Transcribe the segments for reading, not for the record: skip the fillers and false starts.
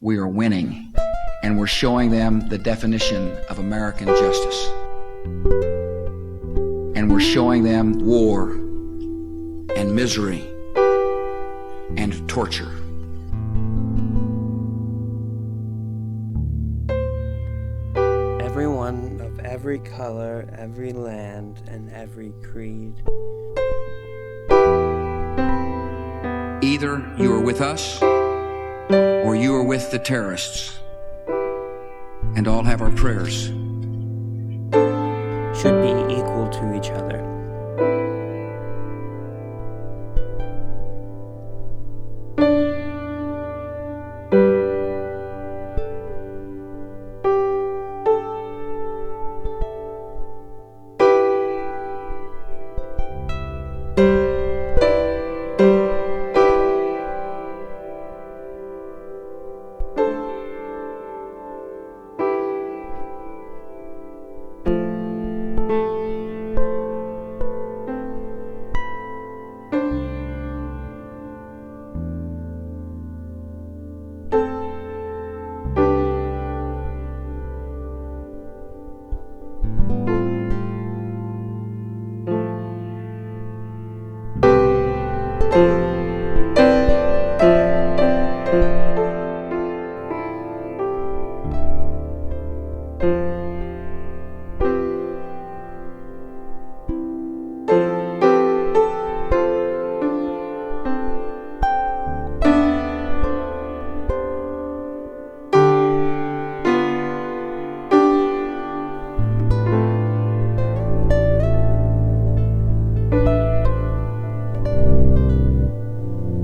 we are winning, and we're showing them the definition of American justice. And we're showing them war and misery and torture. Everyone of every color, every land, and every creed. Either you are with us, or you are with the terrorists, and all have our prayers. Should be equal to each other.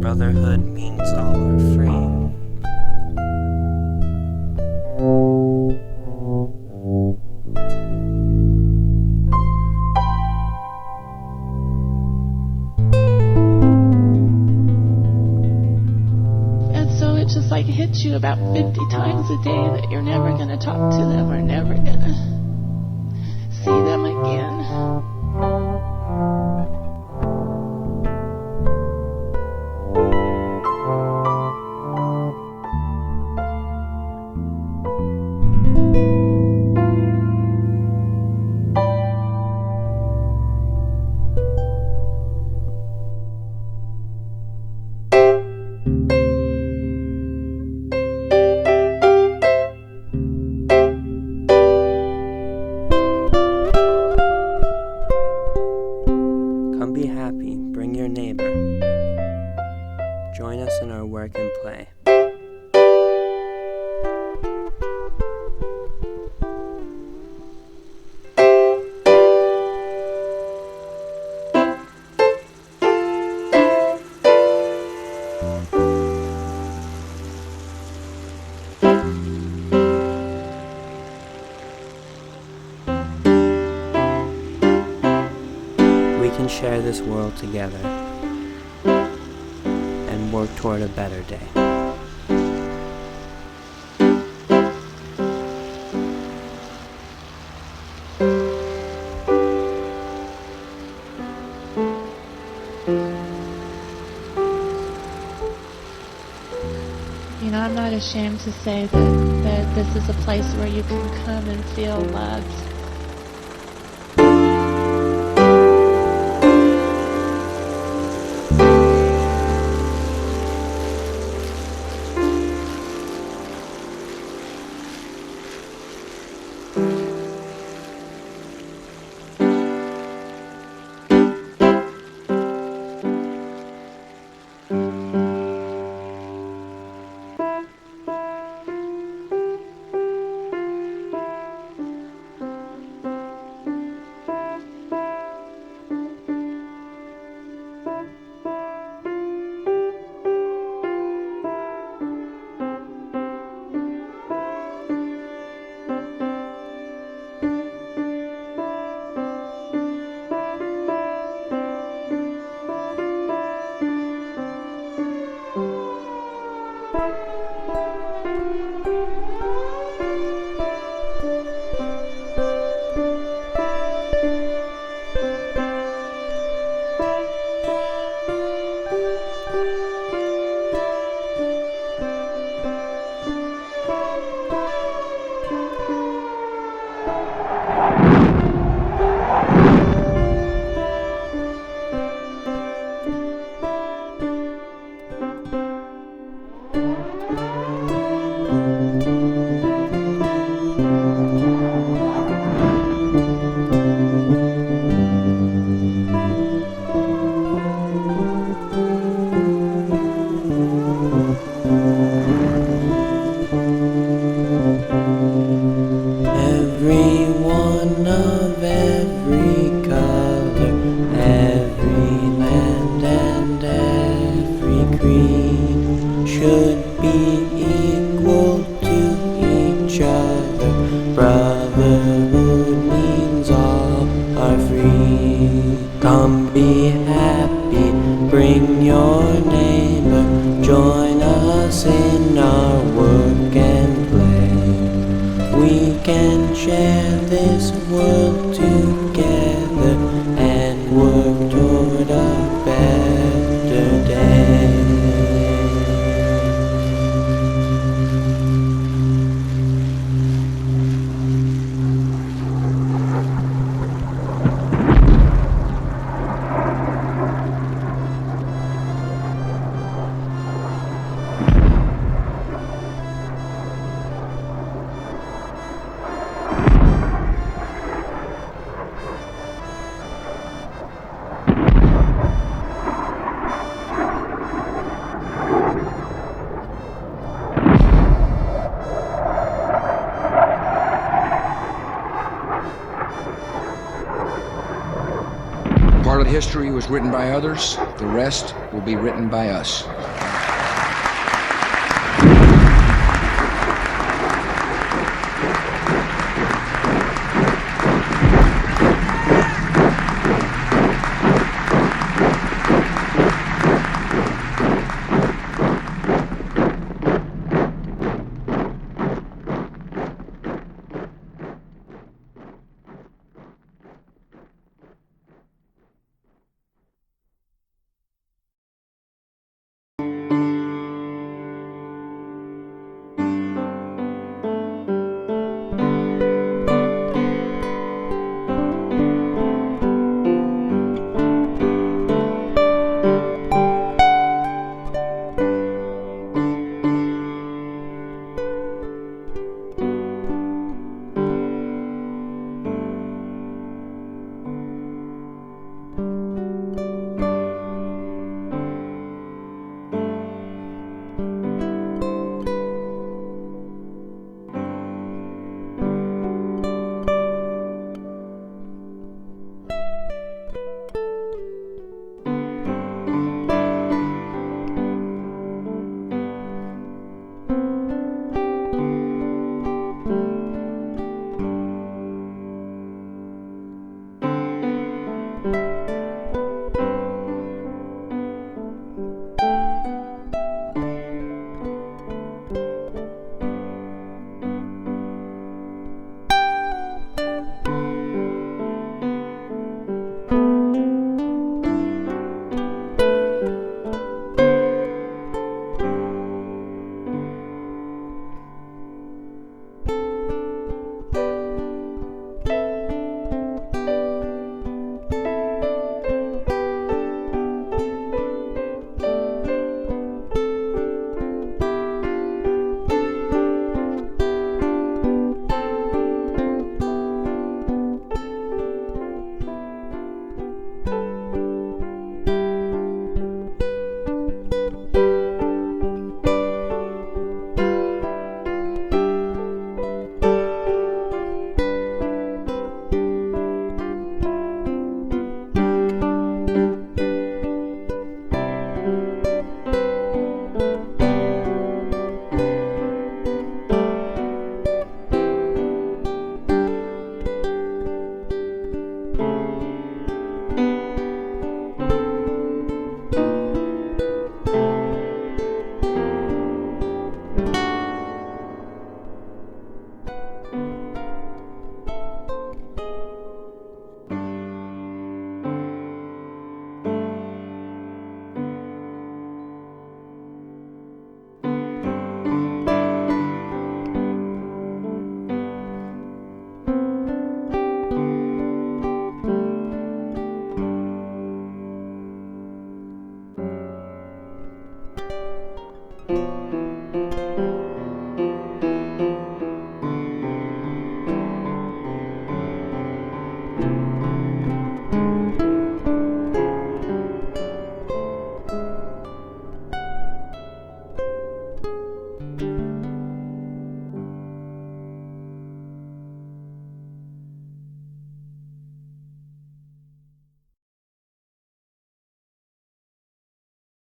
Brotherhood means all are free. And so it just like hits you about 50 times a day that you're never going to talk to them or never going to see them again. Come be happy, bring your neighbor. Join us in our work and play. We can share this world together and work toward a better day. You know, I'm not ashamed to say that this is a place where you can come and feel loved. share this world together and work toward a better day. Part of history was written by others, the rest will be written by us.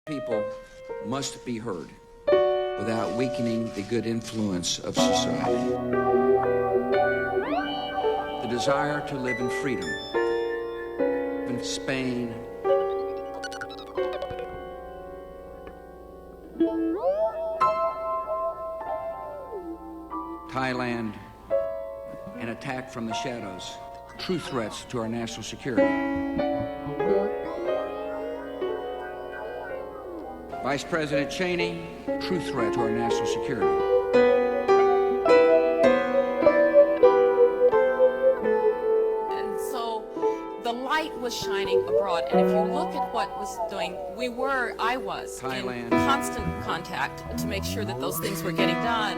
People must be heard without weakening the good influence of society. The desire to live in freedom in Spain, Thailand, An attack from the shadows. True threats to our national security. Vice President Cheney, true threat to our national security. The light was shining abroad, and if you look at what was doing, I was Thailand. in constant contact to make sure that those things were getting done.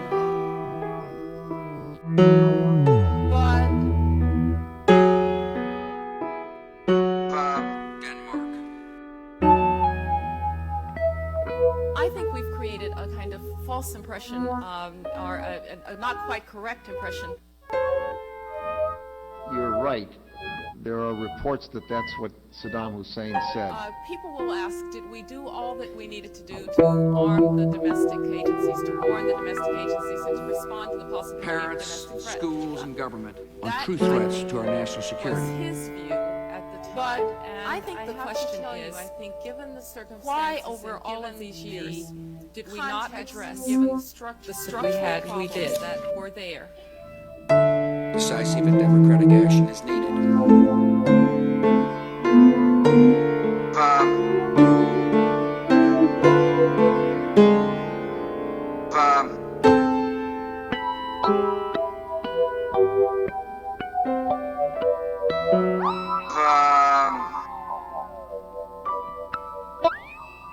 But Denmark. I think we've created a kind of false impression, or a not quite correct impression. You're right. There are reports that that's what Saddam Hussein said. People will ask, did we do all that we needed to do to arm the domestic agencies, to warn the domestic agencies, and to respond to the possibility Parents, of domestic threat? schools, and government on That true threats to our national security. was his view at the time. But I think the question is, given the circumstances, why over all of these years did we not address, given the structure we did that were there? Decisive and democratic action is needed.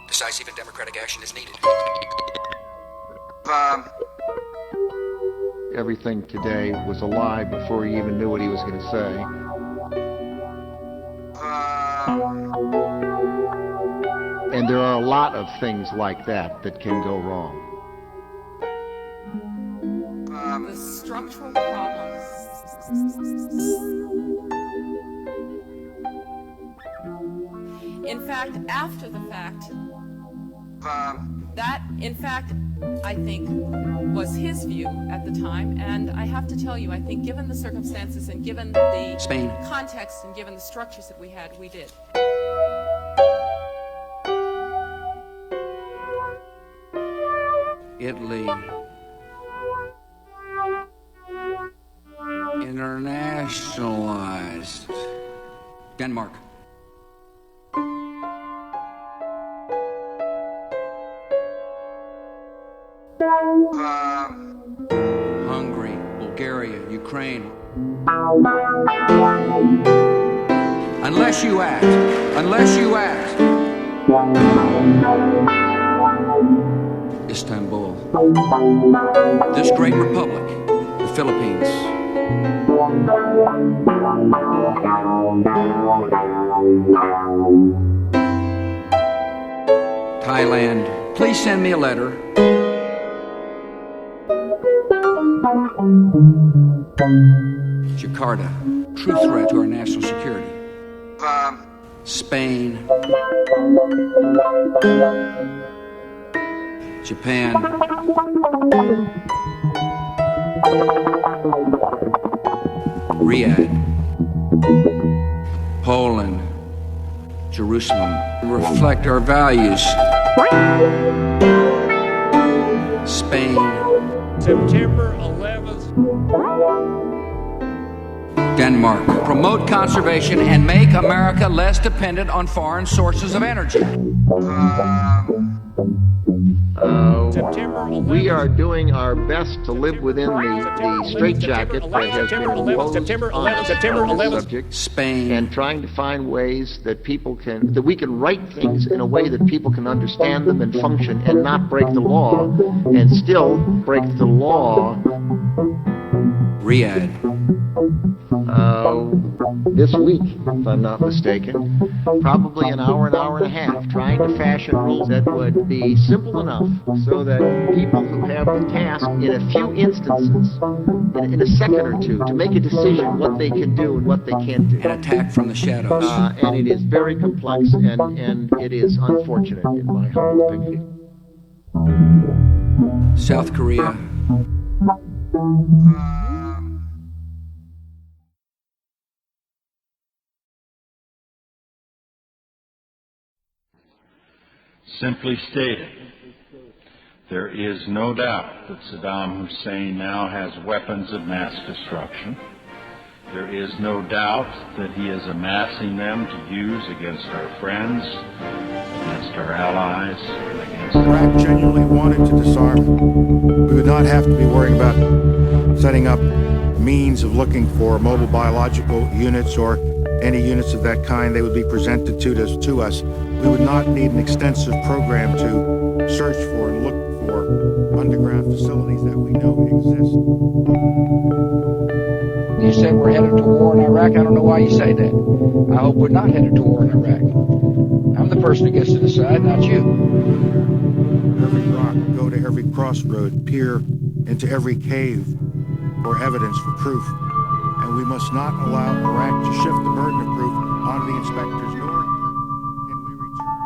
Decisive and democratic action is needed. Everything today was a lie before he even knew what he was going to say. And there are a lot of things like that that can go wrong. The structural problems. In fact, after the fact, that, in fact, I think, was his view at the time, and I have to tell you, I think given the circumstances and given the Spain. context and given the structures that we had, we did. Italy. Internationalized. Denmark. Hungary, Bulgaria, Ukraine. Unless you act, Istanbul, this great republic, the Philippines. Thailand, please send me a letter. Jakarta, true threat to our national security. Spain. Japan. Riyadh. Poland. Jerusalem. Reflect our values. Spain. September 11th. Denmark. Promote conservation and make America less dependent on foreign sources of energy. We are doing our best to live within the straitjacket that has been imposed on us on this subject, Spain. and trying to find ways that we can write things in a way that people can understand them and function and not break the law, and still break the law. Riyadh. This week, if I'm not mistaken, probably an hour and a half, trying to fashion rules that would be simple enough so that people who have the task in a few instances, in a second or two, to make a decision what they can do and what they can't do. An attack from the shadows. And it is very complex, and it is unfortunate, in my humble opinion. South Korea. Simply stated, There is no doubt that Saddam Hussein now has weapons of mass destruction. There is no doubt that he is amassing them to use against our friends, against our allies, and against Iraq genuinely wanted to disarm. We would not have to be worrying about setting up means of looking for mobile biological units or any units of that kind. They would be presented to us. We would not need an extensive program to search for and look for underground facilities that we know exist. You said we're headed to war in Iraq. I don't know why you say that. I hope we're not headed to war in Iraq. I'm the person who gets to decide, not you. Every rock, go to every crossroad, peer into every cave for evidence, for proof. And we must not allow Iraq to shift the burden of proof onto the inspectors, nor can we return.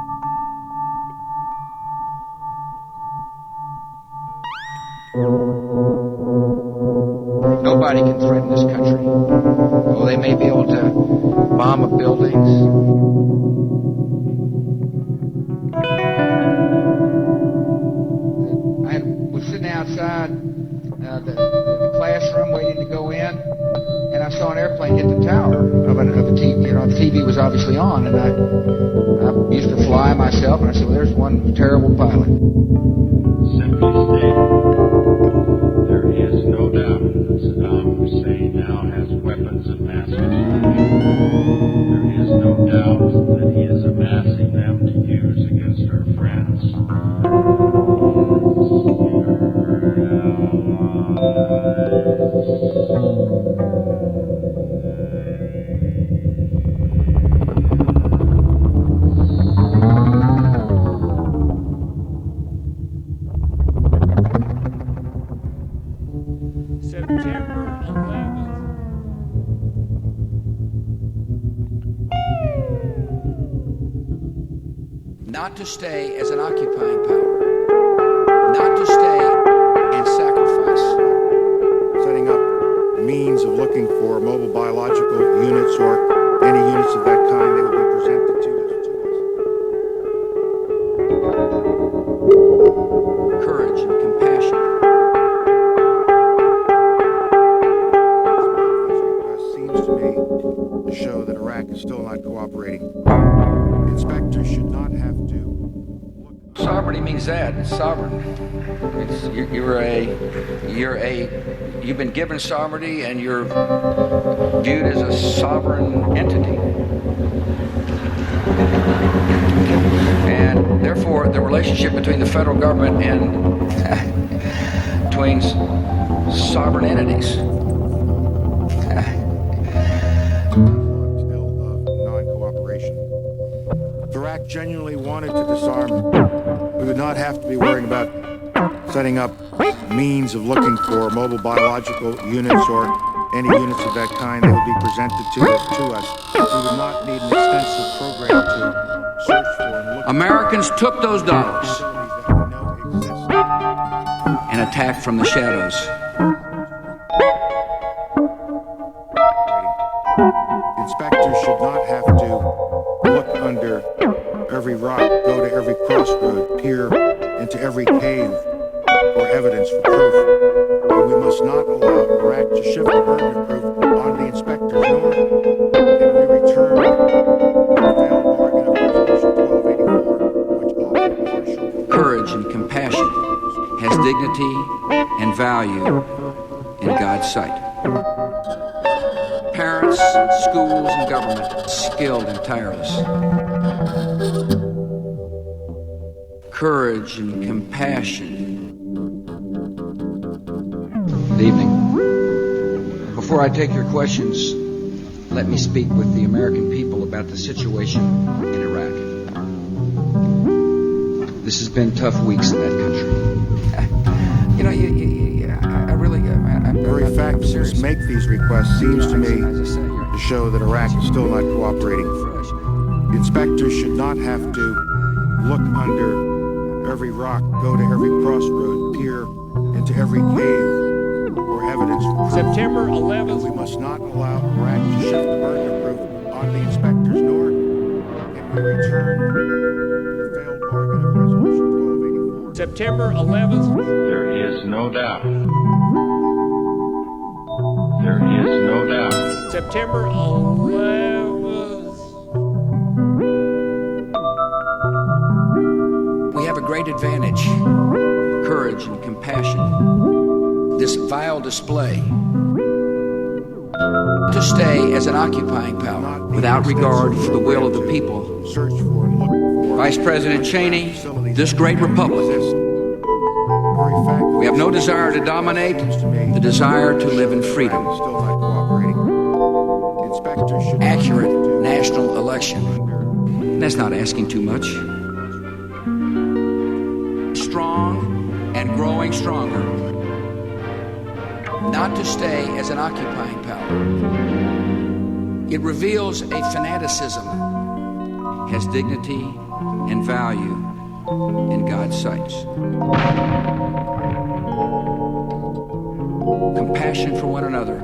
Nobody can threaten this country. Oh, they may be able to bomb up buildings. I was sitting outside the classroom waiting to go in, and I saw an airplane hit the tower of a TV. You know, the TV was obviously on, and I used to fly myself, and I said, well, there's one terrible pilot. simply stated, there is no doubt that Saddam Hussein now has weapons of mass destruction. There is no doubt that he is amassing them to use against our friends. September 11th. Not to stay as an occupying power, not to stay and sacrifice. Setting up means of looking for mobile biological units or any units of that kind, they would be presented to us. Courage and compassion. This seems to me to show that Iraq is still not cooperating. Inspectors should not have to look. Sovereignty means that. It's sovereign. You've been given sovereignty and you're viewed as a sovereign entity. And therefore, the relationship between the federal government and between sovereign entities. Still of non-cooperation. If Iraq genuinely wanted to disarm, we would not have to be worrying about setting up means of looking for mobile biological units or any units of that kind that would be presented to us. We would not need an extensive program to search for and look Americans took those dollars for facilities that we know exist. and attacked from the shadows. Inspectors should not have to look under every rock, go to every crossroad, peer into every cave for evidence, for proof. But we must not allow Iraq to shift the burden of proof onto the inspectors, nor can we return the failed bargain of Resolution 1284, which offered partial Courage and compassion has dignity and value in God's sight. Parents, schools, and government skilled and tireless. Courage and compassion. Good evening. Before I take your questions, let me speak with the American people about the situation in Iraq. This has been tough weeks in that country. You know, I really, The very fact that we make these requests seems to me to show that Iraq is still not cooperating. The inspectors should not have to look under every rock, go to every crossroad, peer into every cave for evidence. For proof. September 11th. We must not allow Iraq to shift the burden of proof onto the inspectors, nor can we return the failed bargain of Resolution 1284. September 11th. There is no doubt. There is no doubt. September 11th. We have a great advantage, courage and compassion. This vile display to stay as an occupying power without regard for the will of the people. Search for and look for Vice President Cheney, this great republic, we have no desire to dominate, the desire to live in freedom. Still not cooperating. Inspectors should Accurate national election. That's not asking too much. Strong and growing stronger. Not to stay as an occupying power. It reveals a fanaticism, has dignity and value in God's sight. Compassion for one another.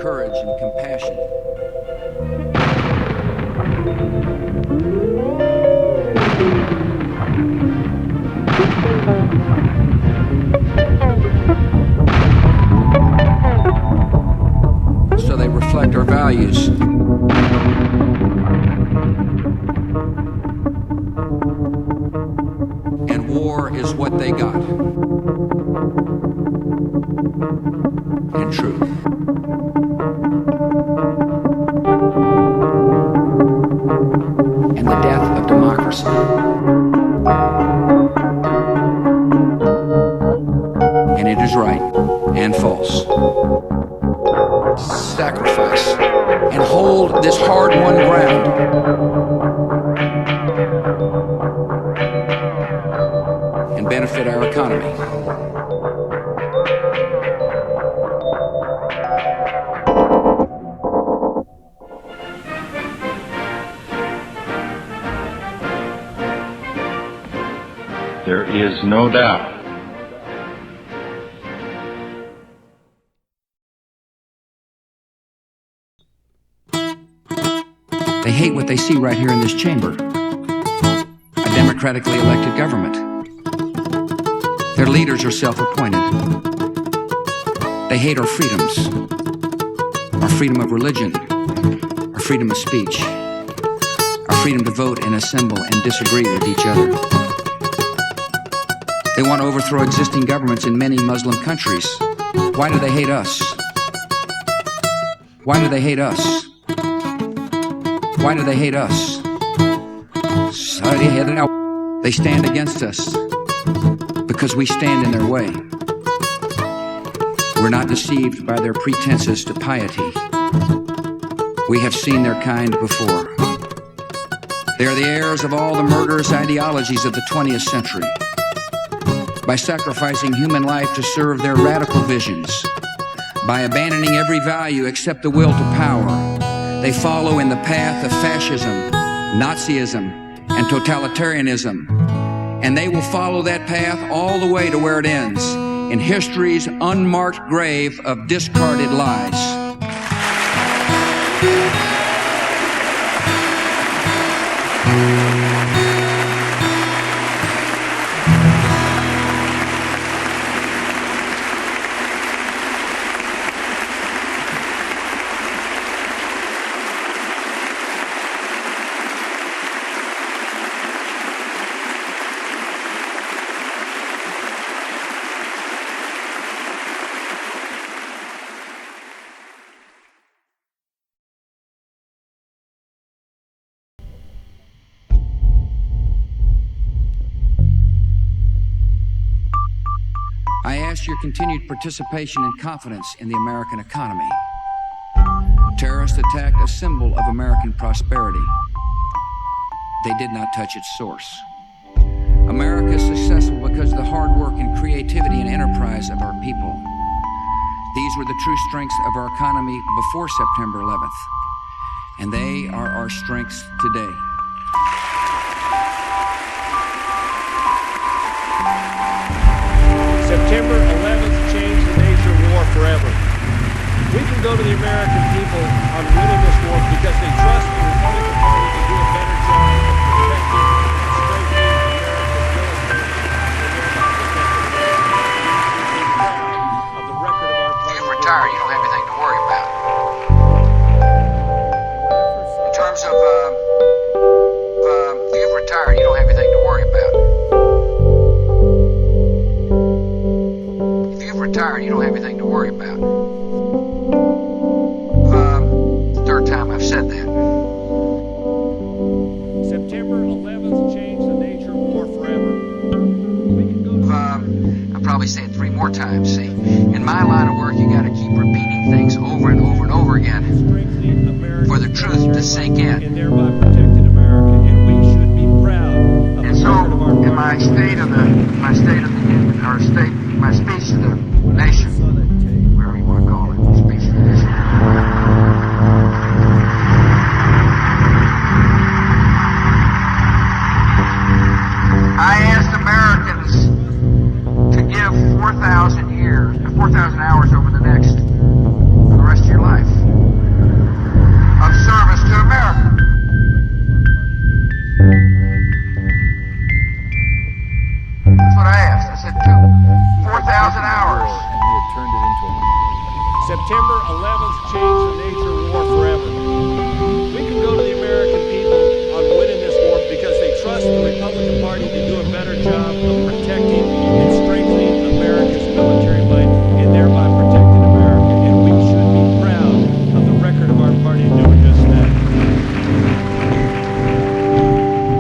Courage and compassion. So they reflect our values. And war is what they got. And truth. And the death of democracy. And it is right and false. Sacrifice and hold this hard-won ground. And benefit our economy. There is no doubt. They hate what they see right here in this chamber. A democratically elected government. Their leaders are self-appointed. They hate our freedoms. Our freedom of religion. Our freedom of speech. Our freedom to vote and assemble and disagree with each other. They want to overthrow existing governments in many Muslim countries. Why do they hate us? Why do they hate us? Why do they hate us? They stand against us because we stand in their way. We're not deceived by their pretenses to piety. We have seen their kind before. They are the heirs of all the murderous ideologies of the 20th century. By sacrificing human life to serve their radical visions, by abandoning every value except the will to power, they follow in the path of fascism, Nazism, and totalitarianism. And they will follow that path all the way to where it ends, in history's unmarked grave of discarded lies. I ask your continued participation and confidence in the American economy. Terrorists attacked a symbol of American prosperity. They did not touch its source. America is successful because of the hard work and creativity and enterprise of our people. These were the true strengths of our economy before September 11th, and they are our strengths today. September 11th changed the nature of war forever. We can go to the American people on winning this war because they trust the Republican Party to do a better job of protecting worry about. The third time I've said that. September 11th changed the nature of war forever. We can go to I'll probably say it 3 more times. See, in my line of work, you got to keep repeating things over and over and over again strengthening America's for the truth to sink in. and thereby protecting America. And we should be proud of And the so, record of our in my state of the union, or my speech to the nation, whatever you want to call it, speech to the nation. I asked Americans to give 4,000 hours over the rest of your life of service to America. That's what I asked. I said 4,000 hours. September 11th changed the nature of war forever. We can go to the American people on winning this war because they trust the Republican Party to do a better job of protecting and strengthening America's military might and thereby protecting America. And we should be proud of the record of our party doing just that.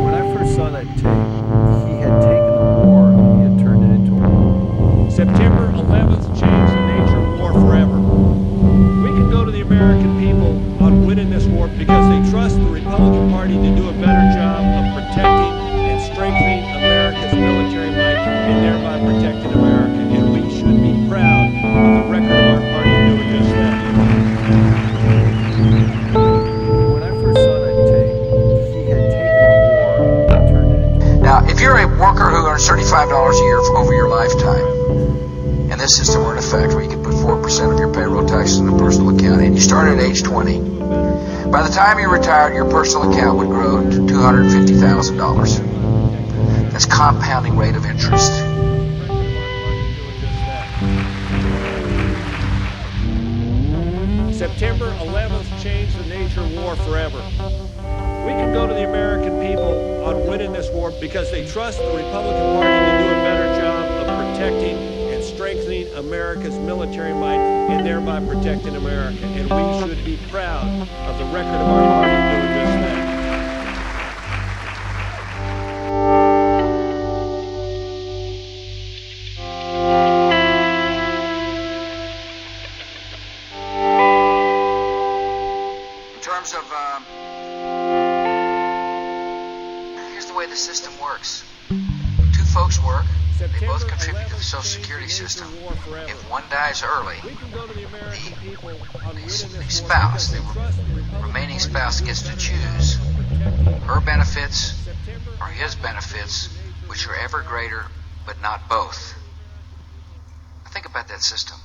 When I first saw that tape, he had taken the war and he had turned it into a war. September 11th changed the nature of war forever. We can go to the American people on winning this war because they trust the Republican Party to do a better job of protecting and strengthening America's military might and thereby protecting America. And we should be proud of the record of our party doing just that. When I first saw that tape, he had taken the war and he had turned it into a war. Now, if you're a worker who earns $35 a year over your lifetime, and this system were in effect where you could put 4% of your payroll taxes in a personal account, and you started at age 20, by the time you retired, your personal account would grow to $250,000. That's compounding rate of interest. September 11th changed the nature of war forever. We can go to the American people on winning this war because they trust the Republican Party to do a better job of protecting and strengthening America's military might and thereby protecting America. And we should be proud of the record of our party doing just that. In terms of, here's the way the system works. 2 folks work. They both contribute to the Social Security system. If one dies early, the spouse, the remaining spouse, gets to choose her benefits or his benefits, which are ever greater, but not both. Think about that system.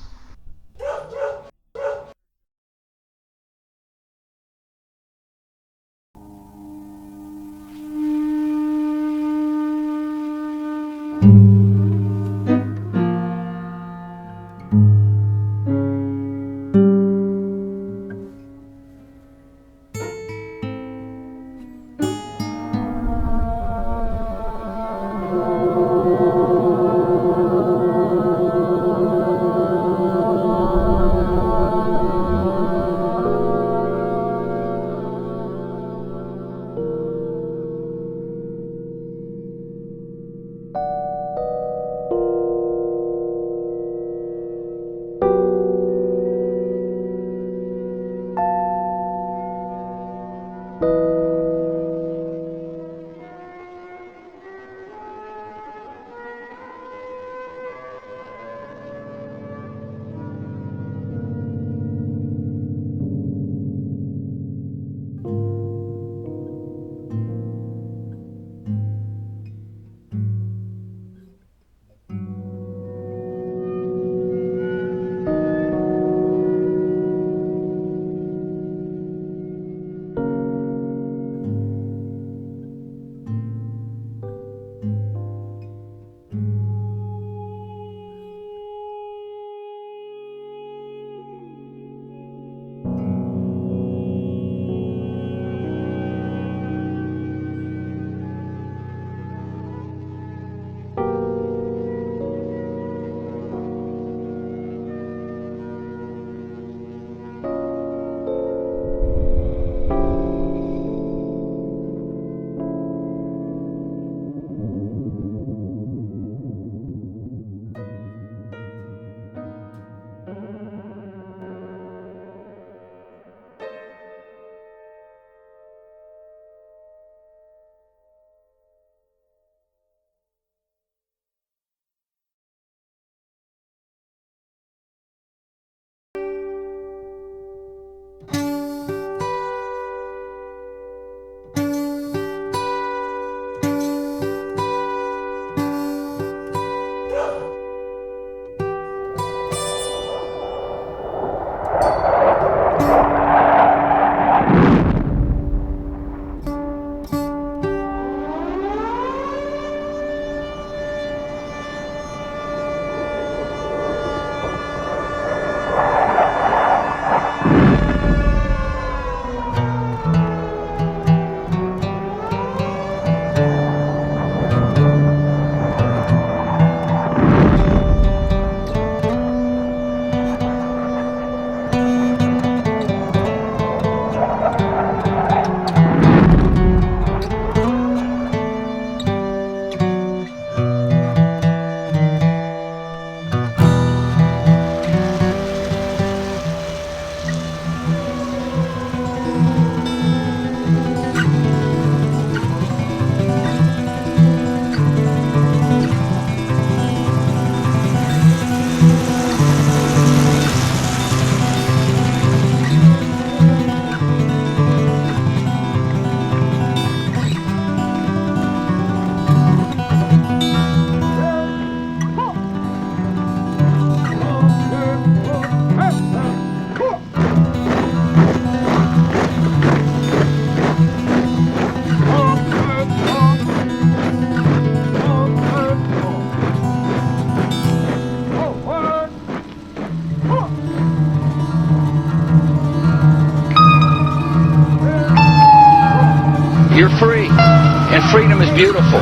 you're free. And freedom is beautiful.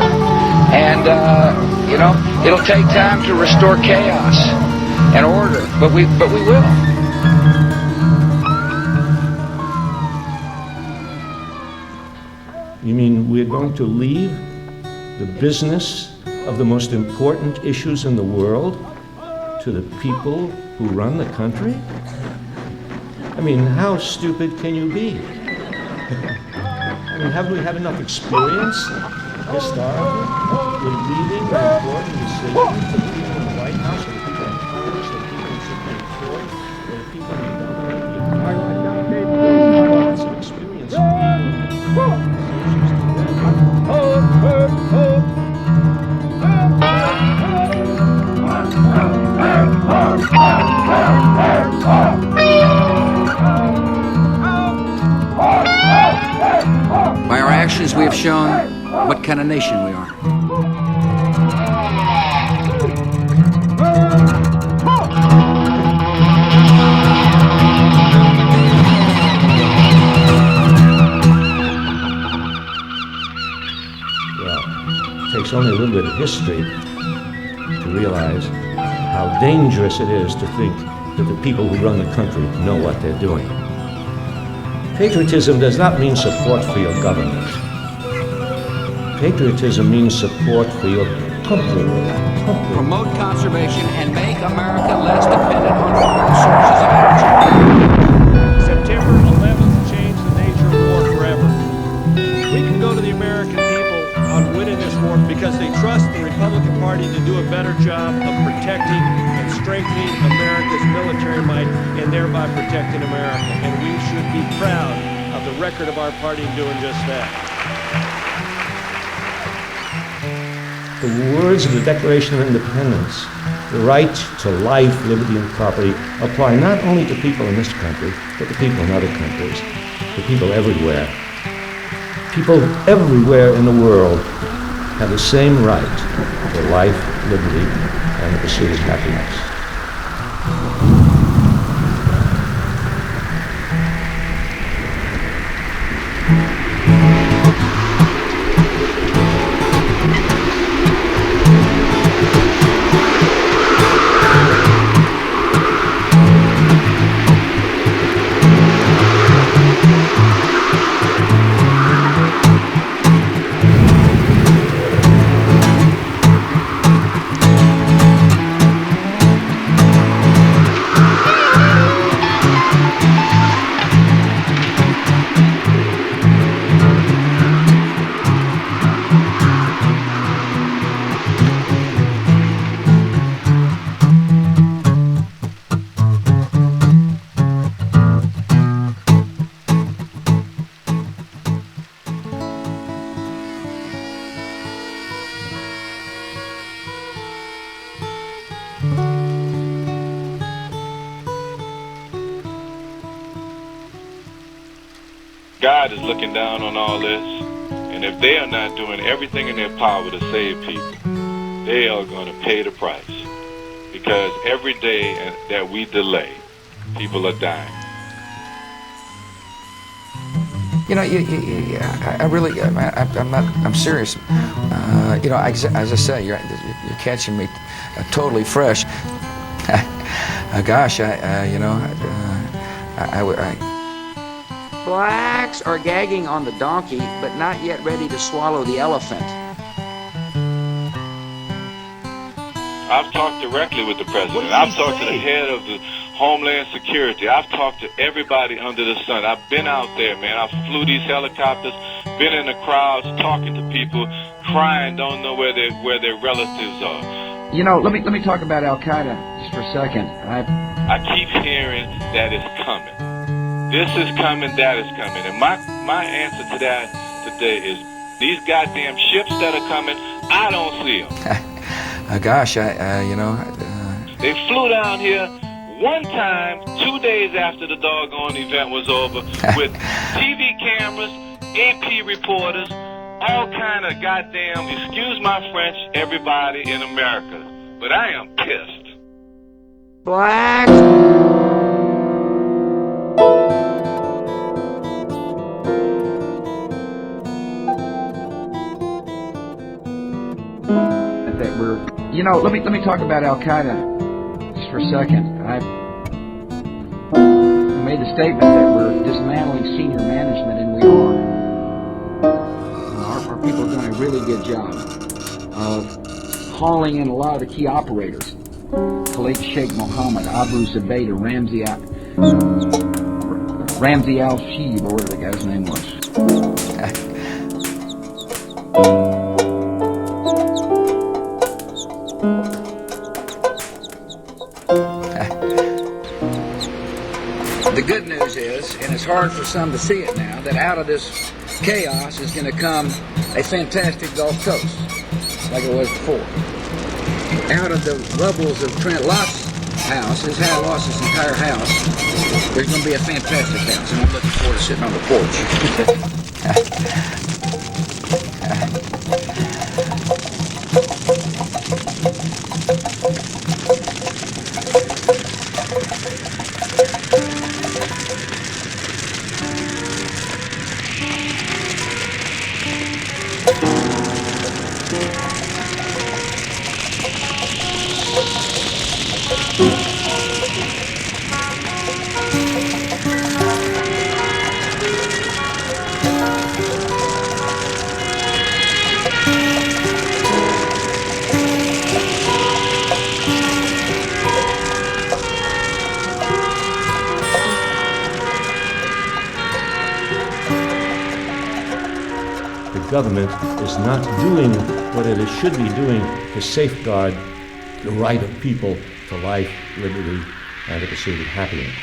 And, it'll take time to restore chaos and order, but we will. You mean we're going to leave the business of the most important issues in the world to the people who run the country? I mean, how stupid can you be? I mean, haven't we had enough experience historically with leaving the important decisions to the people in the White House, to the people in Congress, to the people in the Supreme Court, to the people in the government, the entire lots of experience with people in the By our actions, we have shown what kind of nation we are. Well, it takes only a little bit of history to realize how dangerous it is to think that the people who run the country know what they're doing. Patriotism does not mean support for your government. Patriotism means support for your country. Promote conservation and make America less dependent on foreign sources of energy. September 11th changed the nature of war forever. We can go to the American people on winning this war because they trust the Republican Party to do a better job of protecting and strengthening America's military might and thereby protecting America. And we should be proud of the record of our party doing just that. The words of the Declaration of Independence, the right to life, liberty, and property, apply not only to people in this country, but to people in other countries, to people everywhere. People everywhere in the world have the same right to life, liberty, and the pursuit of happiness. God is looking down on all this, and if they are not doing everything in their power to save people, they are going to pay the price. Because every day that we delay, people are dying. You know, I'm serious. As I say, you're catching me totally fresh. Gosh, Blacks are gagging on the donkey, but not yet ready to swallow the elephant. I've talked directly with the president. I've talked to the head of the Homeland Security. I've talked to everybody under the sun. I've been out there, man. I flew these helicopters, been in the crowds, talking to people, crying, don't know where their relatives are. You know, let me talk about Al Qaeda just for a second. I keep hearing that it's coming. This is coming, that is coming. And my answer to that today is these goddamn ships that are coming, I don't see them. They flew down here one time, 2 days after the doggone event was over, with TV cameras, AP reporters, all kind of goddamn, excuse my French, everybody in America. But I am pissed. Black. know, let me talk about Al Qaeda just for a second. I made the statement that we're dismantling senior management, and we are. Our people are doing a really good job of hauling in a lot of the key operators. Khalid Sheikh Mohammed, Abu Zubaydah, Ramzi al-Shib, or whatever the guy's name was. The good news is, and it's hard for some to see it now, that out of this chaos is going to come a fantastic Gulf Coast, like it was before. Out of the rubbles of Trent Lott's house, his hat lost his entire house, there's going to be a fantastic house, and I'm looking forward to sitting on the porch. The government is not doing what it should be doing to safeguard the right of people to life, liberty, and the pursuit of happiness.